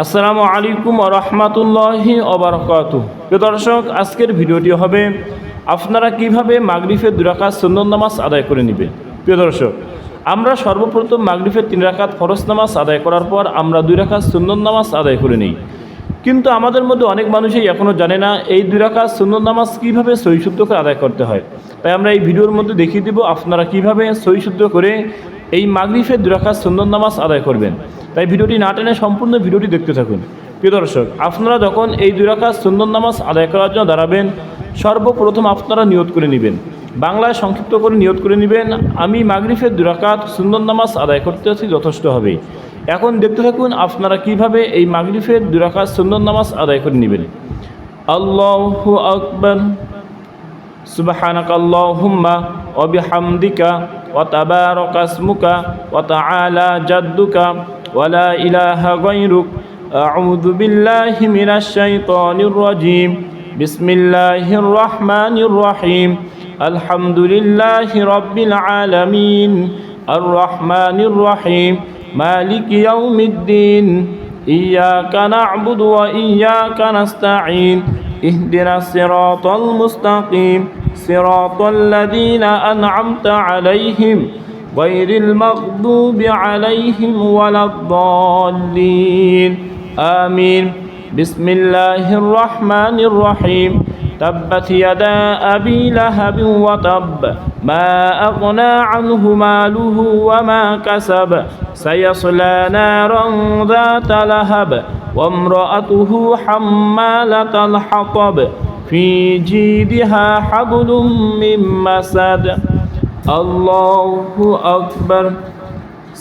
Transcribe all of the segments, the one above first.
আসসালামু আলাইকুম ওয়া রাহমাতুল্লাহি ওয়া বারাকাতুহু। প্রিয় দর্শক, আজকের ভিডিওটি হবে আপনারা কিভাবে মাগরিবের 2 রাকাত সুন্নত নামাজ আদায় করে নেবেন। প্রিয় দর্শক, আমরা সর্বপ্রথম মাগরিবের 3 রাকাত ফরজ নামাজ আদায় করার পর আমরা 2 রাকাত সুন্নত নামাজ আদায় করে নিই। কিন্তু আমাদের মধ্যে অনেক মানুষই এখনও জানে না এই 2 রাকাত সুন্নত নামাজ কীভাবে সহি শুদ্ধ করে আদায় করতে হয়। তাই আমরা এই ভিডিওর মধ্যে দেখিয়ে দিব আপনারা কিভাবে সহি শুদ্ধ করে এই মাগরিবের 2 রাকাত সুন্নত নামাজ আদায় করবেন। তাই ভিডিওটি না টেনে সম্পূর্ণ ভিডিওটি দেখতে থাকুন। প্রিয় দর্শক, আপনারা যখন এই 2 রাকাত সুন্নত নামাজ আদায় করার জন্য দাঁড়াবেন, সর্বপ্রথম আপনারা নিয়ত করে নেবেন। বাংলায় সংক্ষিপ্ত করে নিয়ত করে নেবেন, আমি মাগরিবের 2 রাকাত সুন্নত নামাজ আদায় করতে আছি, যথেষ্ট হবে। এখন দেখতে থাকুন আপনারা কিভাবে এই মাগরিবের 2 রাকাত সুন্নত নামাজ আদায় করে নেবেন। আল্লাহু আকবার, সুবহানাকাল্লাহুম্মা ওয়া বিহামদিকা ওয়া তাবারাকা ইসমুকা ওয়া তাআলা জাদ্দুকা ওয়া লা ইলাহা গায়রুক, আউযু বিল্লাহি মিনাশ শাইতানির রাজীম, বিসমিল্লাহির রহমানির রহিম, আলহামদুলিল্লাহি রাব্বিল আলামিন, আর রহমানির রহিম, মালিকি ইয়াউমিদ্দিন, ইয়্যাকা না'বুদু ওয়া ইয়্যাকা নাস্তাঈন, ইহদিনাস সিরাতাল মুস্তাকিম, সিরাতাল লাযীনা আন'আমতা আলাইহিম গায়রিল মাগদুবি আলাইহিম ওয়ালাদ-দাল্লিন, আমিন। বিসমিল্লাহির রহমানির রহিম, তাব্বাত ইয়াদা আবি লাহাবিন ওয়া তাব, মা আগনা আনহু মালুহু ওয়া মা কাসাব, সায়াসলা নারান যাতা লাহাব, ওয়া ইমরাআতুহু হাম্মালাতাল হাতাব, ফি জিদিহা হাবলুম মিন মাসাদ। আল্লাহু আকবার,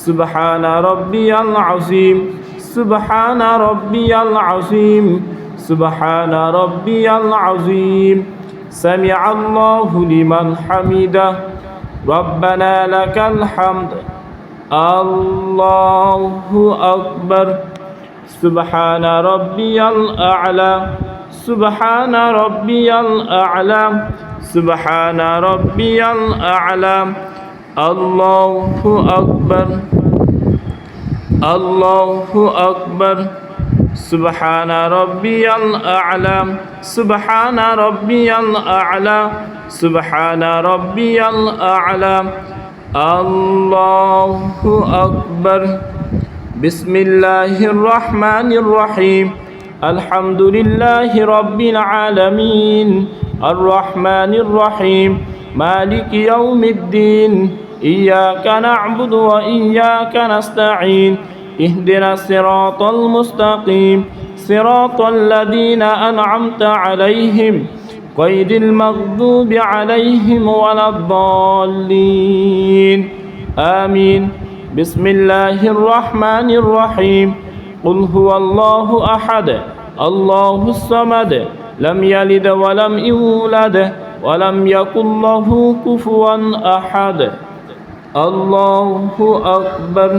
সুবহানা রাব্বিয়াল আযীম, সুবহানা রাব্বিয়াল আযীম, সুবহানা রাব্বিয়াল আযীম, সামিআল্লাহু লিমান হামিদা, রব্বানা লাকাল হামদ। আল্লাহু আকবার, সুবহানা রাব্বিয়াল আ'লা, সুবহানা রাব্বিয়াল আ'লা, সুবহানা রাব্বিয়াল আ'লা। আল্লাহু আকবার, আল্লাহু আকবার, সুবহানা রাব্বিয়াল আ'লা, সুবহানা রাব্বিয়াল আ'লা, সুবহানা রাব্বিয়াল আ'লা। আল্লাহু আকবার। বিসমিল্লাহির রহমানির রহিম, আলহামদুলিল্লাহি রাব্বিল আলামিন, আর রহমানির রহিম, মালিকি ইয়াউমিদ্দিন, ইয়্যাকা না'বুদু ওয়া ইয়্যাকা নাস্তাঈন, ইহদিনাস সিরাতাল মুস্তাকিম, সিরাতাল লাযীনা আন'আমতা আলাইহিম গায়রিল মাগদুবি আলাইহিম ওয়ালাদ-দাল্লিন, আমিন। বিসমিল্লাহির রহমানির রহিম, কুল হুয়াল্লাহু আহাদ, আল্লাহুস সামাদ, লাম ইয়ালিদ ওয়া লাম ইউলাদ ওয়া লাম ইয়াকুল লাহু কুফুয়ান আহাদ। আল্লাহু আকবার,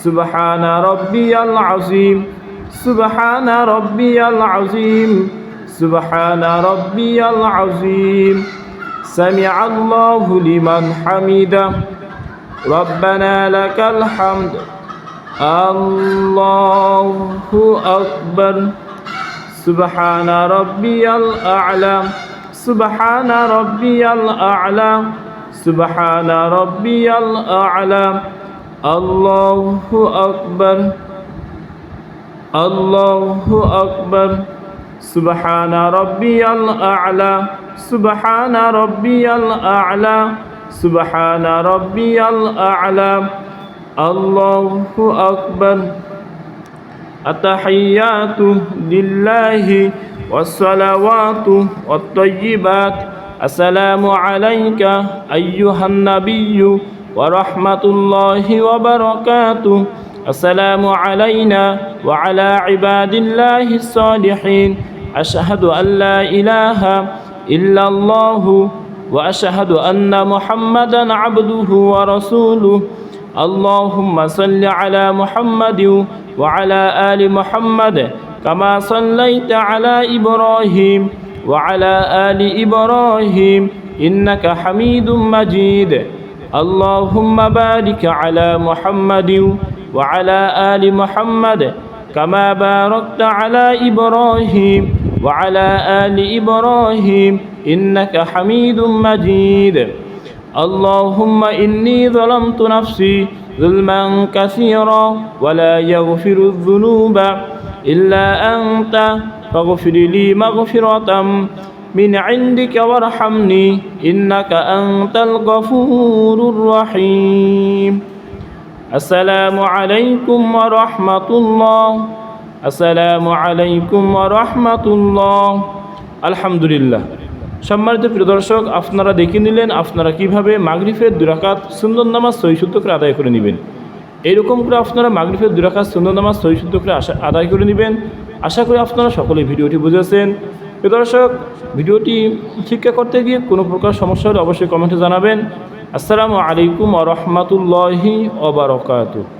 সুবহানা রাব্বিয়াল আযীম, সুবহানা রাব্বিয়াল আযীম, সুবহানা রাব্বিয়াল আযীম, সামিআল্লাহু লিমান হামিদা, রব্বানা লাকাল হামদ। আল্লাহু আকবার, সুবহানা রাব্বিয়াল আ'লা, সুবহানা রাব্বিয়াল আ'লা, সুবহানা রাব্বিয়াল আ'লা। আল্লাহু আকবার, আল্লাহু আকবার, সুবহানা রাব্বিয়াল আ'লা, সুবহানা রাব্বিয়াল আ'লা, সুবহানা রাব্বিয়াল আ'লা। আল্লাহু আকবার। আত-তাহিয়াতু লিল্লাহি ওয়াস-সালাওয়াতু ওয়াত-তাইয়্যিবাত, আসসালামু আলাইকা আইয়ুহান নাবিয়্যু ওয়া রাহমাতুল্লাহি ওয়া বারাকাতুহু, আসসালামু আলাইনা ওয়া আলা ইবাদিল্লাহিস সালিহিন, আশহাদু আল্লা ইলাহা ইল্লাল্লাহু ওয়া আশহাদু আন্না মুহাম্মাদান আবদুহু ওয়া রাসূলুহু। আল্লাহুম্মা সাল্লি আলা মুহাম্মাদিন ওয়া আলা আলি মুহাম্মাদ, কামা সাল্লাইতা আলা ইব্রাহিম ওয়া আলা আলি ইব্রাহিম, ইন্নাকা হামিদুম মাজিদ। اللهم بارك على محمد وعلى آل محمد كما باركت على إبراهيم وعلى آل إبراهيم إنك حميد مجيد اللهم إني ظلمت نفسي ظلما كثيرا ولا يغفر الذنوب إلا أنت فاغفر لي مغفرة من عندك وارحمني إنك أنت الغفور الرحيم السلام عليكم ورحمة الله السلام عليكم ورحمة الله الحمد لله সম্মানিত প্রিয় দর্শক, আপনারা দেখে নিলেন আপনারা কিভাবে মাগরিবের 2 রাকাত সুন্নত নামাজ সহিহ শুদ্ধ করে আদায় করে নেবেন। এইরকম করে আপনারা মাগরিবের 2 রাকাত সুন্নত নামাজ সহিহ শুদ্ধ করে আদায় করে নেবেন। আশা করি আপনারা সকলে ভিডিওটি বুঝেছেন। প্রিয় দর্শক, ভিডিওটি শিক্ষা করতে গিয়ে কোনো প্রকার সমস্যা হলে অবশ্যই কমেন্টে জানাবেন। আসসালামু আলাইকুম ওয়া রাহমাতুল্লাহি ওয়া বারাকাতুহু।